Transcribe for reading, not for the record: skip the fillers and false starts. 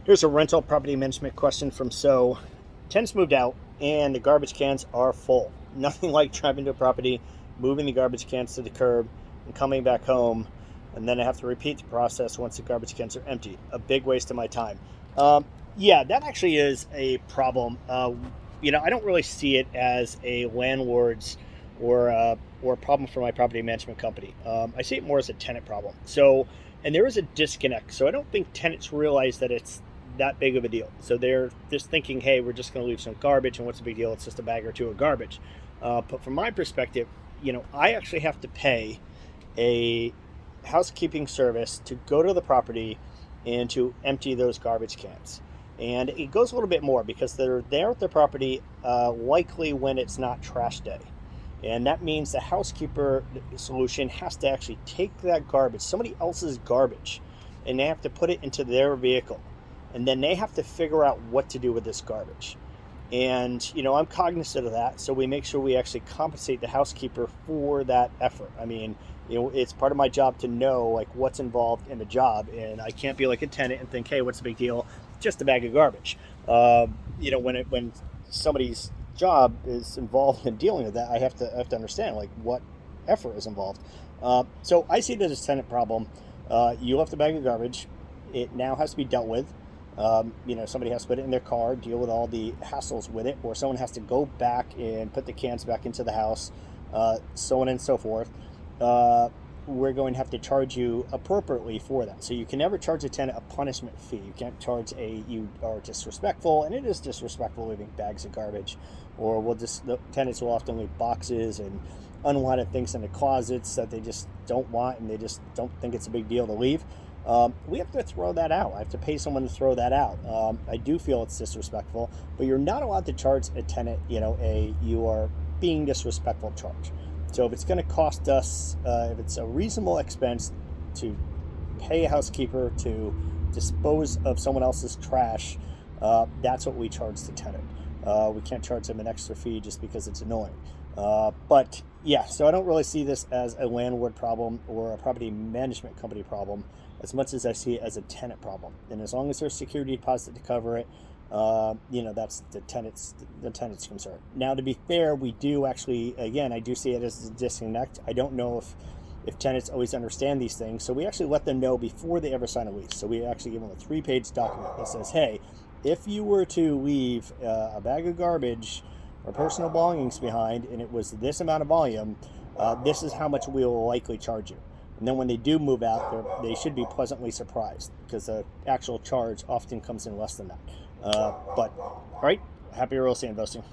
Here's a rental property management question from So. Tenants moved out and the garbage cans are full. Nothing like driving to a property, moving the garbage cans to the curb, and coming back home, and then I have to repeat the process once the garbage cans are empty. A big waste of my time. Um, yeah, that actually is a problem. I don't really see it as a landlord's or a problem for my property management company. I see it more as a tenant problem. And there is a disconnect. So I don't think tenants realize that it's that big of a deal. So they're just thinking, hey, we're just going to leave some garbage, and what's the big deal? It's just a bag or two of garbage. But from my perspective, I actually have to pay a housekeeping service to go to the property and to empty those garbage cans. And it goes a little bit more because they're there at the property likely when it's not trash day. And that means the housekeeper solution has to actually take that garbage, somebody else's garbage, and they have to put it into their vehicle. And then they have to figure out what to do with this garbage. And, I'm cognizant of that. So we make sure we actually compensate the housekeeper for that effort. I mean, it's part of my job to know like what's involved in the job. And I can't be like a tenant and think, hey, what's the big deal? Just a bag of garbage. When somebody's job is involved in dealing with that, I have to understand like what effort is involved. So I see it as a tenant problem. You left a bag of garbage. It now has to be dealt with. Somebody has to put it in their car, deal with all the hassles with it, or someone has to go back and put the cans back into the house, so on and so forth. We're going to have to charge you appropriately for that. So you can never charge a tenant a punishment fee. You can't charge you are disrespectful, and it is disrespectful leaving bags of garbage, or the tenants will often leave boxes and unwanted things in the closets that they just don't want, and they just don't think it's a big deal to leave. We have to throw that out. I have to pay someone to throw that out. I do feel it's disrespectful, but you're not allowed to charge a tenant, you are being disrespectful charge. So if it's going to cost us, if it's a reasonable expense to pay a housekeeper to dispose of someone else's trash, that's what we charge the tenant. We can't charge them an extra fee just because it's annoying. But yeah, so I don't really see this as a landlord problem or a property management company problem as much as I see it as a tenant problem. And as long as there's security deposit to cover it, that's the tenant's concern. Now, to be fair, we do actually, again, I do see it as a disconnect. I don't know if tenants always understand these things. So we actually let them know before they ever sign a lease. So we actually give them a 3-page document that says, hey, if you were to leave a bag of garbage or personal belongings behind and it was this amount of volume, this is how much we will likely charge you. And then when they do move out, they should be pleasantly surprised because the actual charge often comes in less than that. All right, happy real estate investing.